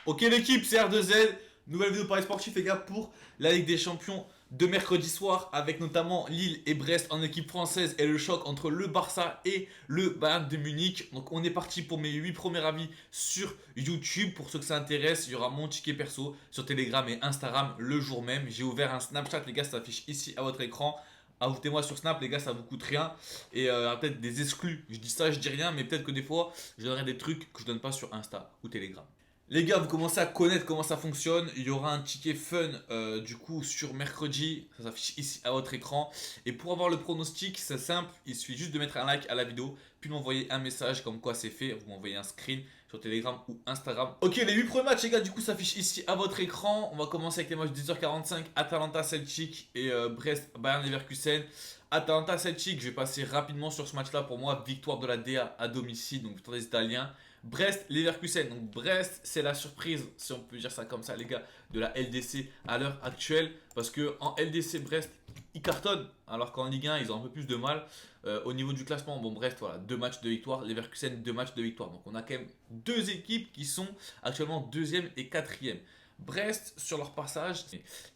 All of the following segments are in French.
Ok l'équipe, c'est R2Z, nouvelle vidéo Paris Sportif les gars pour la Ligue des Champions de mercredi soir avec notamment Lille et Brest en équipe française et le choc entre le Barça et le Bayern de Munich. Donc on est parti pour mes 8 premiers avis sur YouTube. Pour ceux que ça intéresse, il y aura mon ticket perso sur Telegram et Instagram le jour même. J'ai ouvert un Snapchat les gars, ça s'affiche ici à votre écran. Ajoutez-moi sur Snap les gars, ça vous coûte rien. Et peut-être des exclus, je dis ça, je dis rien, mais peut-être que des fois je donnerai des trucs que je donne pas sur Insta ou Telegram. Les gars, vous commencez à connaître comment ça fonctionne. Il y aura un ticket fun du coup sur mercredi. Ça s'affiche ici à votre écran. Et pour avoir le pronostic, c'est simple. Il suffit juste de mettre un like à la vidéo. Puis m'envoyer un message comme quoi c'est fait. Vous m'envoyez un screen sur Telegram ou Instagram. Ok, les 8 premiers matchs, les gars, du coup, s'affichent ici à votre écran. On va commencer avec les matchs 10h45. Atalanta Celtic et Brest Bayern Leverkusen. Atalanta Celtic, je vais passer rapidement sur ce match-là. Pour moi, victoire de la DA à domicile. Donc victoire des Italiens. Brest, Leverkusen. Donc Brest, c'est la surprise, si on peut dire ça comme ça, les gars, de la LDC à l'heure actuelle. Parce que en LDC, Brest, ils cartonnent. Alors qu'en Ligue 1, ils ont un peu plus de mal. Au niveau du classement, bon, Brest, voilà, 2 matchs de victoire. Leverkusen, 2 matchs de victoire. Donc on a quand même 2 équipes qui sont actuellement 2e et 4e. Brest, sur leur passage,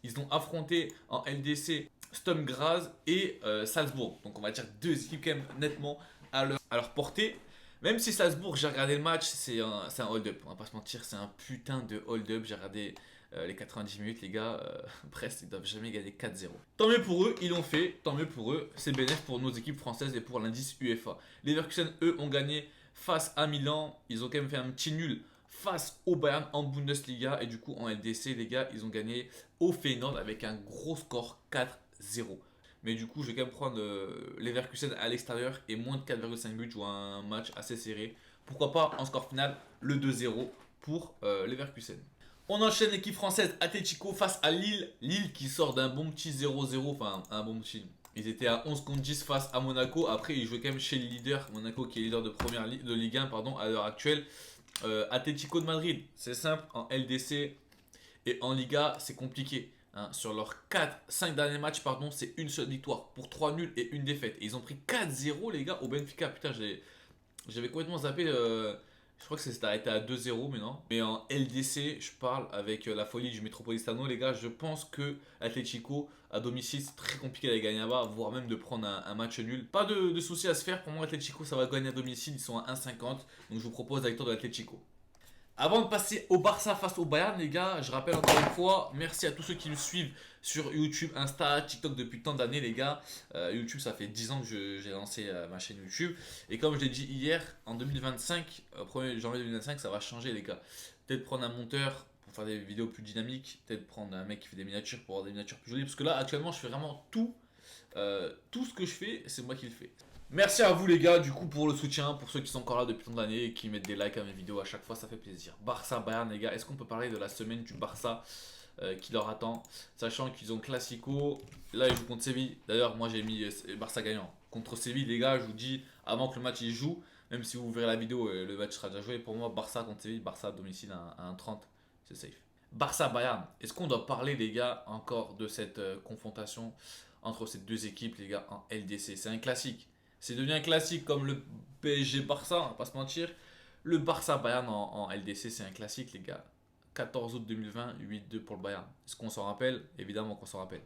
ils ont affronté en LDC Sturm Graz et Salzbourg. Donc on va dire 2 équipes quand même nettement à leur portée. Même si Salzbourg, j'ai regardé le match, c'est un hold-up. On va pas se mentir, c'est un putain de hold-up. J'ai regardé les 90 minutes, les gars. Brest, ils doivent jamais gagner 4-0. Tant mieux pour eux, ils l'ont fait. Tant mieux pour eux. C'est bénéf pour nos équipes françaises et pour l'indice UEFA. Les Leverkusen, eux, ont gagné face à Milan. Ils ont quand même fait un petit nul face au Bayern en Bundesliga. Et du coup, en LDC, les gars, ils ont gagné au Feyenoord avec un gros score 4-0. Mais du coup, je vais quand même prendre Leverkusen à l'extérieur et moins de 4,5 buts. Je vois un match assez serré. Pourquoi pas en score final le 2-0 pour Leverkusen. On enchaîne l'équipe française Atletico face à Lille. Lille qui sort d'un bon petit 0-0. Enfin, un bon petit. Ils étaient à 11 contre 10 face à Monaco. Après, ils jouaient quand même chez le leader. Monaco qui est leader de première de Ligue 1 pardon, à l'heure actuelle. Atletico de Madrid, c'est simple. En LDC et en Liga, c'est compliqué. Hein, sur leurs 5 derniers matchs, pardon, c'est une seule victoire pour 3 nuls et une défaite. Et ils ont pris 4-0 les gars au Benfica. Putain, j'avais complètement zappé. Je crois que c'était arrêté à 2-0, mais non. Mais en LDC, je parle avec la folie du Metropolitano, les gars. Je pense que Atletico à domicile, c'est très compliqué d'aller gagner là-bas, voire même de prendre un match nul. Pas de souci à se faire. Pour moi, Atletico, ça va gagner à domicile. Ils sont à 1,50. Donc je vous propose la victoire de l'Atletico. Avant de passer au Barça face au Bayern, les gars, je rappelle encore une fois, merci à tous ceux qui me suivent sur YouTube, Insta, TikTok depuis tant d'années, les gars. YouTube, ça fait 10 ans que j'ai lancé ma chaîne YouTube. Et comme je l'ai dit hier, en 2025, 1er janvier 2025, ça va changer, les gars. Peut-être prendre un monteur pour faire des vidéos plus dynamiques, peut-être prendre un mec qui fait des miniatures pour avoir des miniatures plus jolies. Parce que là, actuellement, je fais vraiment tout. Tout ce que je fais, c'est moi qui le fais. Merci à vous les gars du coup pour le soutien, pour ceux qui sont encore là depuis tant d'années et qui mettent des likes à mes vidéos à chaque fois, ça fait plaisir. Barça Bayern les gars, est-ce qu'on peut parler de la semaine du Barça qui leur attend, sachant qu'ils ont Classico, là ils jouent contre Séville. D'ailleurs moi j'ai mis Barça gagnant contre Séville les gars, je vous dis avant que le match il joue, même si vous verrez la vidéo le match sera déjà joué, pour moi Barça contre Séville, Barça à domicile à 1,30 c'est safe. Barça Bayern, est-ce qu'on doit parler les gars encore de cette confrontation entre ces deux équipes les gars en LDC? C'est un classique. C'est devenu un classique comme le PSG Barça, on va pas se mentir. Le Barça Bayern en LDC, c'est un classique, les gars. 14 août 2020, 8-2 pour le Bayern. Est-ce qu'on s'en rappelle? Évidemment qu'on s'en rappelle.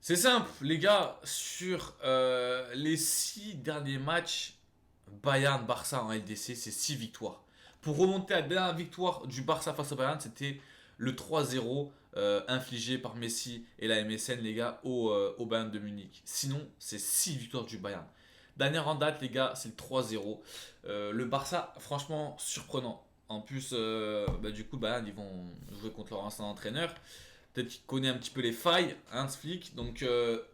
C'est simple, les gars. Sur les 6 derniers matchs, Bayern-Barça en LDC, c'est 6 victoires. Pour remonter à la dernière victoire du Barça face au Bayern, c'était le 3-0 infligé par Messi et la MSN, les gars, au Bayern de Munich. Sinon, c'est 6 victoires du Bayern. Dernière en date, les gars, c'est le 3-0. Le Barça, franchement, surprenant. En plus, du coup, Bayern, ils vont jouer contre leur ancien entraîneur. Peut-être qu'il connaît un petit peu les failles, Hans Flick. Donc,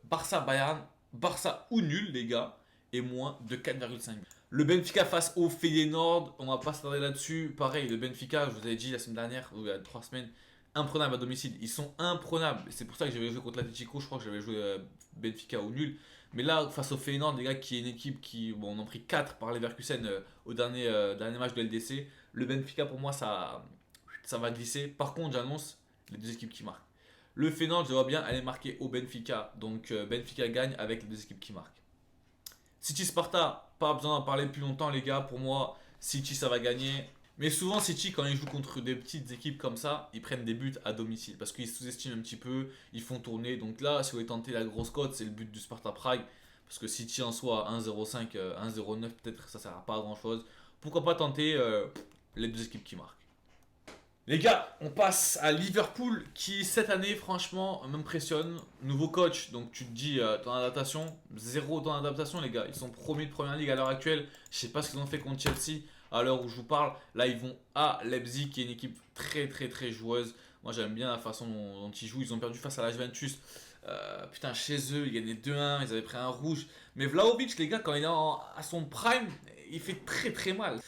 Barça-Bayern, Barça ou nul, les gars, et moins de 4,5. Le Benfica face au Feyenoord, on va pas s'attarder là-dessus. Pareil, le Benfica, je vous avais dit la semaine dernière, ou il y a 3 semaines, imprenable à domicile. Ils sont imprenables. C'est pour ça que j'avais joué contre l'Atlético. Je crois que j'avais joué Benfica au nul. Mais là, face au Feyenoord, les gars, qui est une équipe qui. Bon, on en pris 4 par Leverkusen au dernier match de LDC. Le Benfica, pour moi, ça va glisser. Par contre, j'annonce les deux équipes qui marquent. Le Feyenoord, je vois bien aller marquer au Benfica. Donc, Benfica gagne avec les deux équipes qui marquent. City Sparta, pas besoin d'en parler plus longtemps, les gars. Pour moi, City, ça va gagner. Mais souvent, City, quand ils jouent contre des petites équipes comme ça, ils prennent des buts à domicile parce qu'ils sous-estiment un petit peu, ils font tourner. Donc là, si vous voulez tenter la grosse cote, c'est le but du Sparta Prague. Parce que City en soi, 1,05, 1,09, peut-être ça sert à pas à grand chose. Pourquoi pas tenter les deux équipes qui marquent. Les gars, on passe à Liverpool qui cette année franchement m'impressionne. Nouveau coach, donc tu te dis ton adaptation, zéro ton adaptation les gars. Ils sont premiers de première ligue à l'heure actuelle. Je sais pas ce qu'ils ont fait contre Chelsea à l'heure où je vous parle. Là ils vont à Leipzig qui est une équipe très joueuse. Moi j'aime bien la façon dont ils jouent. Ils ont perdu face à la Juventus. Putain chez eux ils gagnaient 2-1, ils avaient pris un rouge. Mais Vlahovic les gars quand il est à son prime, il fait très mal.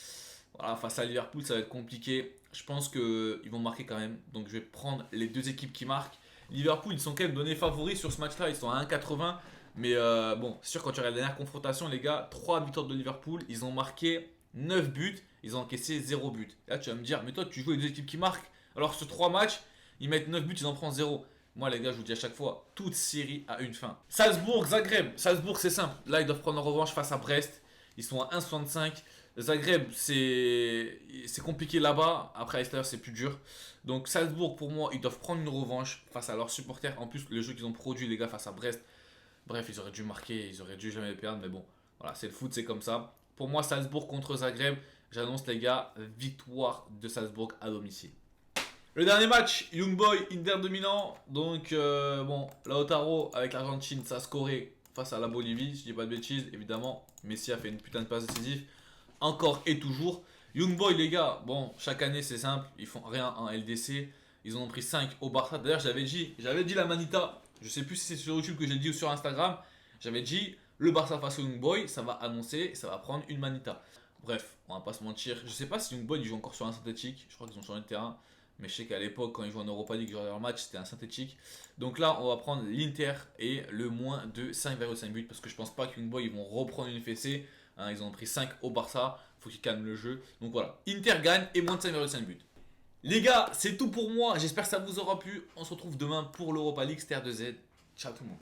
Voilà, face à Liverpool, ça va être compliqué. Je pense qu'ils vont marquer quand même. Donc je vais prendre les deux équipes qui marquent. Liverpool, ils sont quand même donnés favoris sur ce match-là. Ils sont à 1,80. Mais bon, c'est sûr, quand tu regardes la dernière confrontation, les gars, 3 victoires de Liverpool. Ils ont marqué 9 buts. Ils ont encaissé 0 but. Et là, tu vas me dire, mais toi, tu joues les deux équipes qui marquent. Alors, sur 3 matchs, ils mettent 9 buts, ils en prennent 0. Moi, les gars, je vous dis à chaque fois, toute série a une fin. Salzbourg, Zagreb. Salzbourg, c'est simple. Là, ils doivent prendre en revanche face à Brest. Ils sont à 1,65. Zagreb, c'est compliqué là-bas. Après, à l'extérieur, c'est plus dur. Donc, Salzbourg, pour moi, ils doivent prendre une revanche face à leurs supporters. En plus, le jeu qu'ils ont produit, les gars, face à Brest. Bref, ils auraient dû marquer, ils auraient dû jamais perdre. Mais bon, voilà, c'est le foot, c'est comme ça. Pour moi, Salzbourg contre Zagreb, j'annonce, les gars, victoire de Salzbourg à domicile. Le dernier match, Young Boy, Inter de Milan. Donc, bon, Lautaro avec l'Argentine, ça a scoré face à la Bolivie, si je dis pas de bêtises, évidemment. Messi a fait une putain de passe décisive. Encore et toujours. Young Boy, les gars, bon, chaque année c'est simple, ils font rien en LDC. Ils en ont pris 5 au Barça. D'ailleurs, j'avais dit la Manita. Je sais plus si c'est sur YouTube que j'ai dit ou sur Instagram. J'avais dit le Barça face au Young Boy, ça va annoncer, ça va prendre une Manita. Bref, on va pas se mentir. Je sais pas si Young Boy il joue encore sur un synthétique. Je crois qu'ils ont changé de terrain. Mais je sais qu'à l'époque, quand ils jouaient en Europa League, leur match c'était un synthétique. Donc là, on va prendre l'Inter et le moins de 5,5 buts. Parce que je pense pas que Young Boy ils vont reprendre une fessée. Hein, ils ont pris 5 au Barça. Faut qu'ils calment le jeu. Donc voilà, Inter gagne et moins de 5,5 buts. Les gars, c'est tout pour moi. J'espère que ça vous aura plu. On se retrouve demain pour l'Europa League. C'était R2Z. Ciao tout le monde.